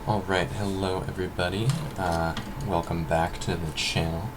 Alright, hello everybody. Welcome back to the channel.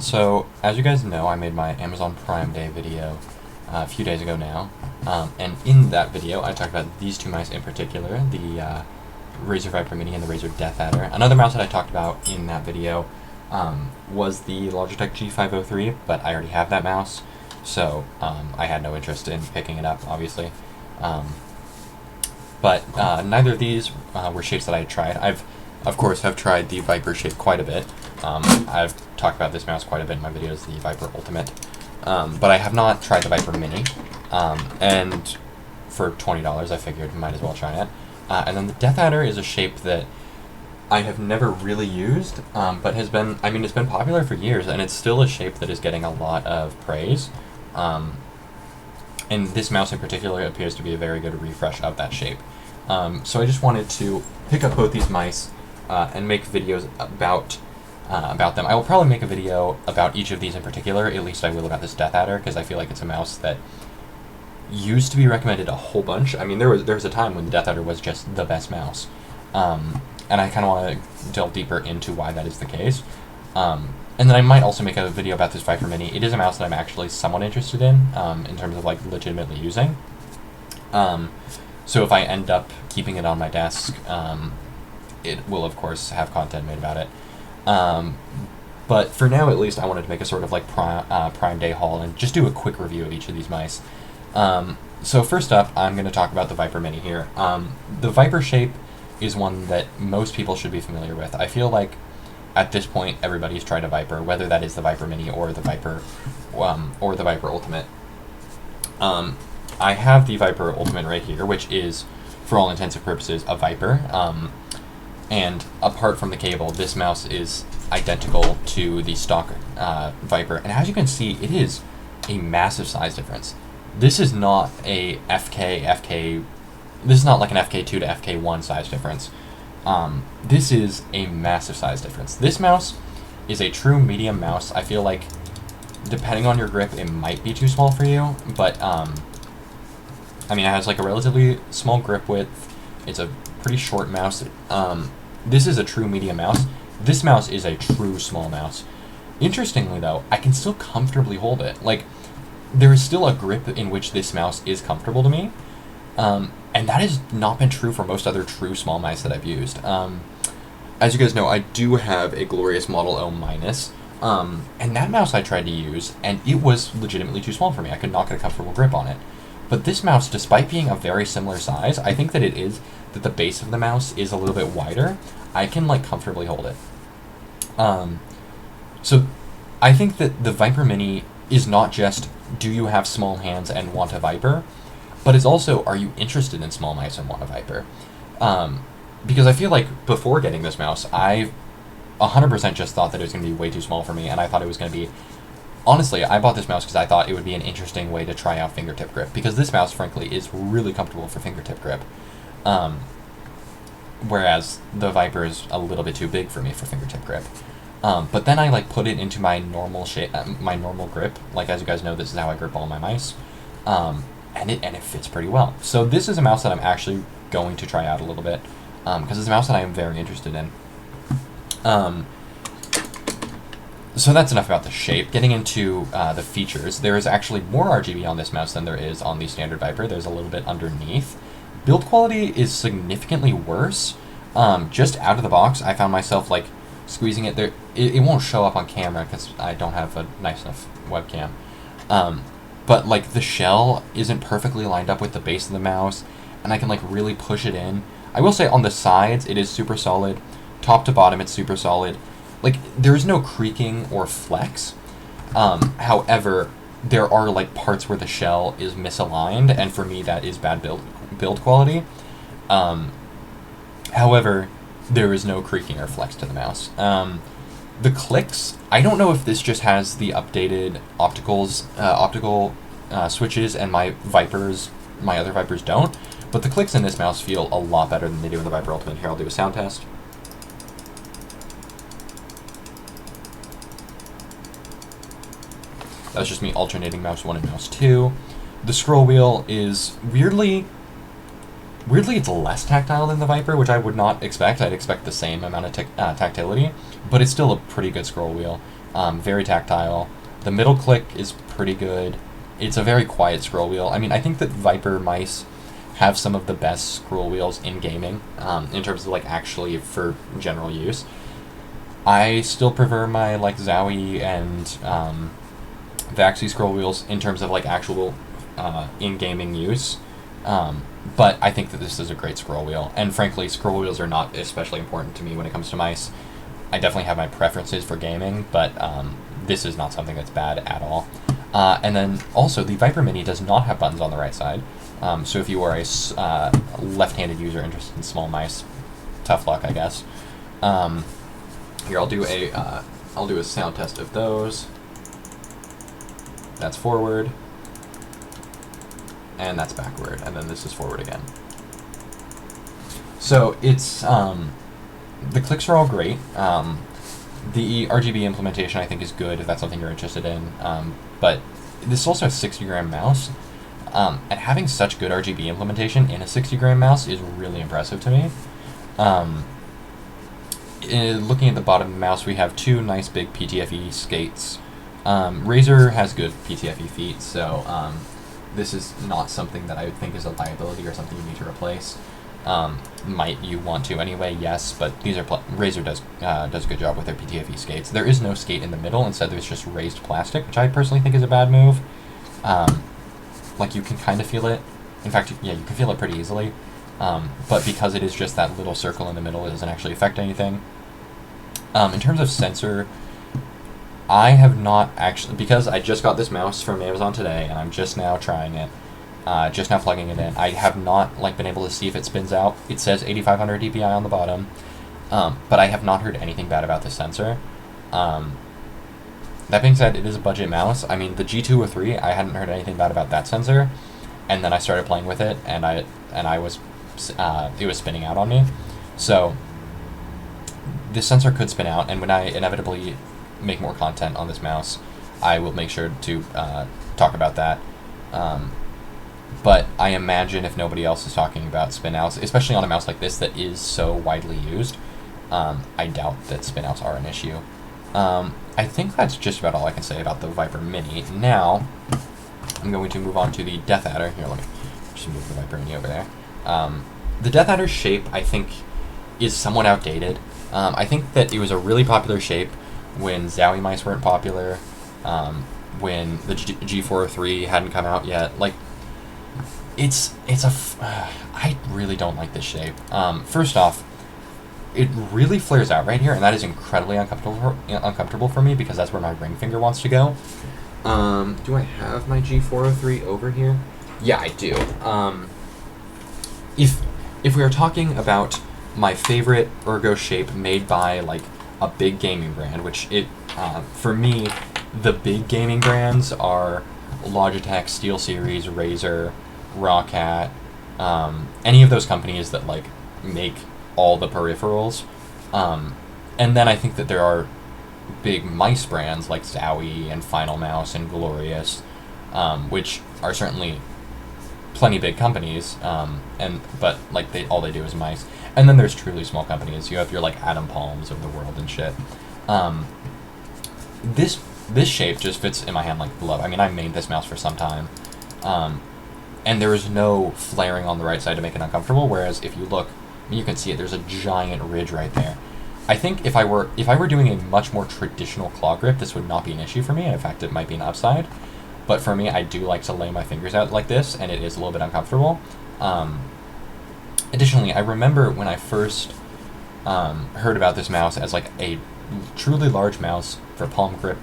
So, as you guys know, I made my Amazon Prime Day video a few days ago now. And in that video, I talked about these two mice in particular, the Razer Viper Mini and the Razer DeathAdder. Another mouse that I talked about in that video was the Logitech G503, but I already have that mouse, so I had no interest in picking it up, obviously. But neither of these were shapes that I had tried. Of course, have tried the Viper shape quite a bit. I've talked about this mouse quite a bit in my videos, the Viper Ultimate. But I have not tried the Viper Mini. And for $20, I figured might as well try it. And then the DeathAdder is a shape that I have never really used, but has been, it's been popular for years, and it's still a shape that is getting a lot of praise. And this mouse in particular appears to be a very good refresh of that shape. So I just wanted to pick up both these mice and make videos about them. I will probably make a video about each of these in particular, at least I will about this DeathAdder, because I feel like it's a mouse that used to be recommended a whole bunch. I mean, there was a time when the DeathAdder was just the best mouse. And I kind of want to delve deeper into why that is the case. And then I might also make a video about this Viper Mini. It is a mouse that I'm actually somewhat interested in terms of like legitimately using. So if I end up keeping it on my desk, it will of course have content made about it. But for now, at least, I wanted to make a sort of like Prime Day haul and just do a quick review of each of these mice. So first up, I'm going to talk about the Viper Mini here. The Viper shape is one that most people should be familiar with. I feel like at this point, everybody's tried a Viper, whether that is the Viper Mini or the Viper Ultimate. I have the Viper Ultimate right here, which is, for all intents and purposes, a Viper. And apart from the cable, this mouse is identical to the stock Viper. And as you can see, it is a massive size difference. This is not a this is not like an FK2 to FK1 size difference. This is a massive size difference. This mouse is a true medium mouse. I feel like, depending on your grip, it might be too small for you, but it has like a relatively small grip width. It's a pretty short mouse. This is a true medium mouse. This mouse is a true small mouse. Interestingly though, I can still comfortably hold it. Like, there is still a grip in which this mouse is comfortable to me. And that has not been true for most other true small mice that I've used. As you guys know, I do have a glorious Model O-, and that mouse I tried to use, and it was legitimately too small for me. I could not get a comfortable grip on it. But this mouse, despite being a very similar size, I think that the base of the mouse is a little bit wider. I can, like, comfortably hold it. So I think that the Viper Mini is not just, do you have small hands and want a Viper? But it's also, are you interested in small mice and want a Viper? Because I feel like before getting this mouse, I 100% just thought that it was going to be way too small for me, and I thought it was going to be... Honestly, I bought this mouse because I thought it would be an interesting way to try out fingertip grip, because this mouse, frankly, is really comfortable for fingertip grip. Whereas the Viper is a little bit too big for me for fingertip grip. But then I like put it into my normal shape, my normal grip. Like, as you guys know, this is how I grip all my mice. And it fits pretty well. So this is a mouse that I'm actually going to try out a little bit, because it's a mouse that I am very interested in. So that's enough about the shape. Getting into the features, there is actually more RGB on this mouse than there is on the standard Viper. There's a little bit underneath. Build quality is significantly worse. Just out of the box, I found myself like squeezing it there. It won't show up on camera because I don't have a nice enough webcam. But like the shell isn't perfectly lined up with the base of the mouse, and I can like really push it in. I will say on the sides it is super solid. Top to bottom it's super solid. Like, there is no creaking or flex. However, there are like parts where the shell is misaligned, and for me that is bad build quality. However, there is no creaking or flex to the mouse. The clicks, I don't know if this just has the updated optical switches and my other Vipers don't, but the clicks in this mouse feel a lot better than they do in the Viper Ultimate. Here, I'll do a sound test. That's just me alternating mouse 1 and mouse 2. The scroll wheel is weirdly Weirdly, it's less tactile than the Viper, which I would not expect. I'd expect the same amount of tactility, but it's still a pretty good scroll wheel. Very tactile. The middle click is pretty good. It's a very quiet scroll wheel. I mean, I think that Viper mice have some of the best scroll wheels in gaming, in terms of like actually for general use. I still prefer my like Zowie and Vaxi scroll wheels in terms of like actual in gaming use. But I think that this is a great scroll wheel, and frankly, scroll wheels are not especially important to me when it comes to mice. I definitely have my preferences for gaming, but this is not something that's bad at all. And then also, the Viper Mini does not have buttons on the right side, so if you are a left-handed user interested in small mice, tough luck, I guess. Here, I'll do a sound test of those. That's forward. And that's backward, and then this is forward again. So it's, the clicks are all great. The RGB implementation I think is good if that's something you're interested in, but this is also a 60-gram mouse, and having such good RGB implementation in a 60-gram mouse is really impressive to me. Looking at the bottom of the mouse, we have two nice big PTFE skates. Razer has good PTFE feet, so this is not something that I would think is a liability or something you need to replace. Might you want to anyway? Yes, but these are Razer does a good job with their PTFE skates. There is no skate in the middle. Instead, there's just raised plastic, which I personally think is a bad move. Like you can kind of feel it. In fact, yeah, you can feel it pretty easily. But because it is just that little circle in the middle, it doesn't actually affect anything. In terms of sensor, I have not actually, because I just got this mouse from Amazon today, and I'm just now trying it, just now plugging it in. I have not like been able to see if it spins out. It says 8500 dpi on the bottom, but I have not heard anything bad about the sensor. That being said, it is a budget mouse. I mean, the G203, I hadn't heard anything bad about that sensor, and then I started playing with it, and I was it was spinning out on me. So this sensor could spin out, and when I inevitably make more content on this mouse, I will make sure to talk about that. But I imagine if nobody else is talking about spinouts, especially on a mouse like this that is so widely used, I doubt that spinouts are an issue. I think that's just about all I can say about the Viper Mini. Now, I'm going to move on to the DeathAdder. Here, let me just move the Viper Mini over there. The DeathAdder's shape, I think, is somewhat outdated. I think that it was a really popular shape when Zowie mice weren't popular, when the G403 hadn't come out yet. Like, I really don't like this shape. First off, it really flares out right here, and that is incredibly uncomfortable for me because that's where my ring finger wants to go. Do I have my G403 over here? Yeah, I do. If we are talking about my favorite ergo shape made by like a big gaming brand, which for me, the big gaming brands are Logitech, SteelSeries, Razer, Rawcat, any of those companies that like make all the peripherals. And then I think that there are big mice brands like Zowie and Final Mouse and Glorious, which are certainly plenty big companies, but like all they do is mice. And then there's truly small companies. You have your like Atom Palms of the world and shit. This shape just fits in my hand like glove. I mean, I made this mouse for some time, and there is no flaring on the right side to make it uncomfortable. Whereas if you look, I mean, you can see it. There's a giant ridge right there. I think if I were doing a much more traditional claw grip, this would not be an issue for me. In fact, it might be an upside. But for me, I do like to lay my fingers out like this, and it is a little bit uncomfortable. Additionally, I remember when I first heard about this mouse as like a truly large mouse for palm grip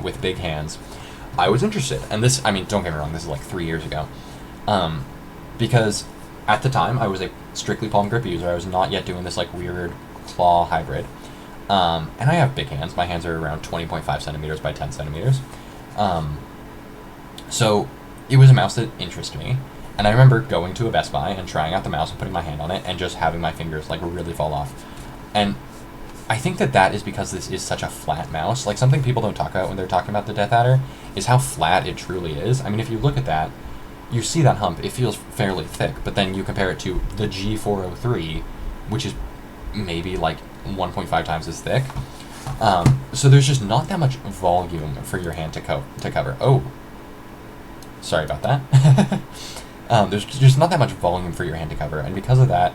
with big hands, I was interested. And this, I mean, don't get me wrong, this is like 3 years ago. Because at the time, I was a strictly palm grip user. I was not yet doing this like weird claw hybrid. And I have big hands. My hands are around 20.5 centimeters by 10 centimeters. So it was a mouse that interested me. And I remember going to a Best Buy and trying out the mouse and putting my hand on it and just having my fingers like really fall off. And I think that is because this is such a flat mouse. Like something people don't talk about when they're talking about the DeathAdder is how flat it truly is. I mean, if you look at that, you see that hump, it feels fairly thick, but then you compare it to the G403, which is maybe like 1.5 times as thick. So there's just not that much volume for your hand to cover. Oh, sorry about that. There's just not that much volume for your hand to cover, and because of that,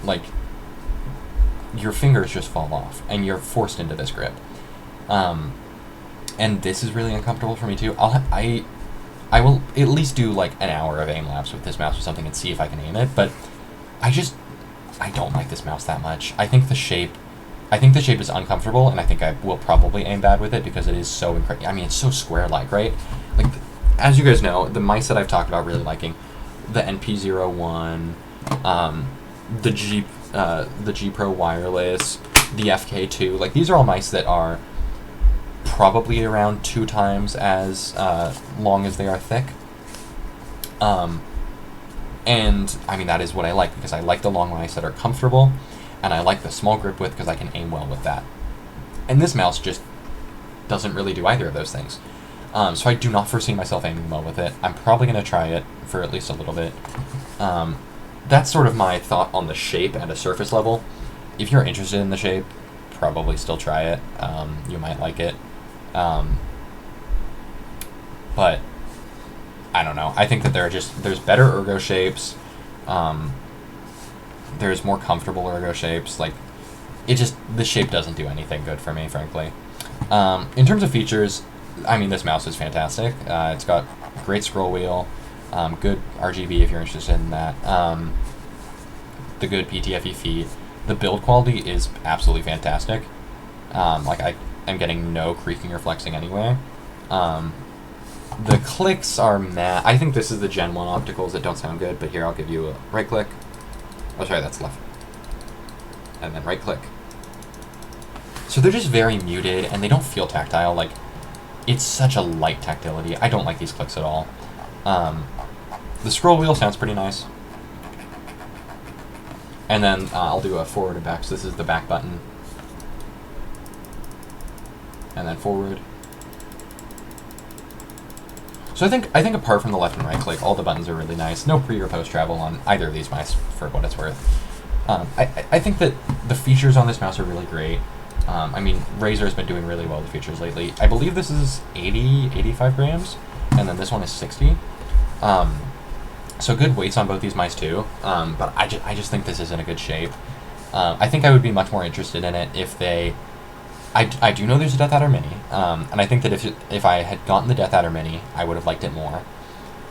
like, your fingers just fall off, and you're forced into this grip. And this is really uncomfortable for me too. I will at least do like an hour of aim labs with this mouse or something and see if I can aim it, but I don't like this mouse that much. I think the shape is uncomfortable, and I think I will probably aim bad with it because it is so I mean, it's so square-like, right? Like, as you guys know, the mice that I've talked about really liking, the NP01, the G Pro Wireless, the FK2, like, these are all mice that are probably around 2 times as long as they are thick. And I mean, that is what I like, because I like the long mice that are comfortable, and I like the small grip width because I can aim well with that. And this mouse just doesn't really do either of those things. So I do not foresee myself aiming well with it. I'm probably going to try it for at least a little bit. That's sort of my thought on the shape at a surface level. If you're interested in the shape, probably still try it. You might like it. But I don't know. I think that there's better ergo shapes. There's more comfortable ergo shapes. Like, the shape doesn't do anything good for me, frankly. In terms of features, I mean, this mouse is fantastic. It's got great scroll wheel, good RGB if you're interested in that, the good PTFE feed. The build quality is absolutely fantastic. Like, I am getting no creaking or flexing anywhere. The clicks are meh. I think this is the Gen 1 opticals that don't sound good, but here I'll give you a right click. Oh, sorry, that's left. And then right click. So they're just very muted, and they don't feel tactile. Like, it's such a light tactility. I don't like these clicks at all. The scroll wheel sounds pretty nice. And then I'll do a forward and back. So this is the back button. And then forward. So I think apart from the left and right click, all the buttons are really nice. No pre or post travel on either of these mice, for what it's worth. I think that the features on this mouse are really great. I mean, Razer has been doing really well with features lately. I believe this is 85 grams, and then this one is 60. So good weights on both these mice too, but I just think this isn't a good shape. I think I would be much more interested in it if they... I do know there's a DeathAdder Mini, and I think that if I had gotten the DeathAdder Mini, I would have liked it more.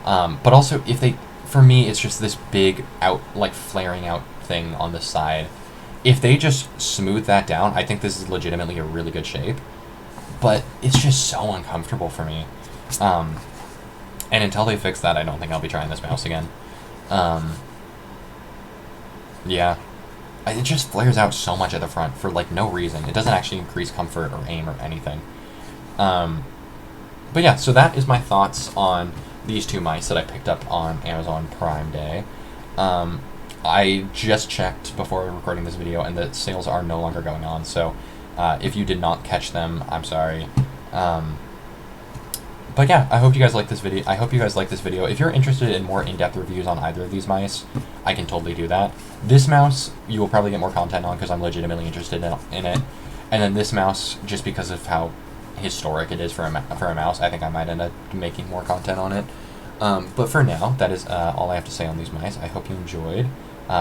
But also, if they... For me, it's just this big flaring out thing on the side. If they just smooth that down, I think this is legitimately a really good shape. But it's just so uncomfortable for me. And until they fix that, I don't think I'll be trying this mouse again. Yeah. It just flares out so much at the front for, like, no reason. It doesn't actually increase comfort or aim or anything. But yeah, so that is my thoughts on these two mice that I picked up on Amazon Prime Day. I just checked before recording this video, and the sales are no longer going on, so if you did not catch them, I'm sorry. But yeah, I hope you guys like this video. If you're interested in more in-depth reviews on either of these mice, I can totally do that. This mouse, you will probably get more content on because I'm legitimately interested in it. And then this mouse, just because of how historic it is for a mouse, I think I might end up making more content on it. But for now, that is all I have to say on these mice. I hope you enjoyed.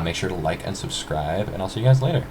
Make sure to like and subscribe, and I'll see you guys later.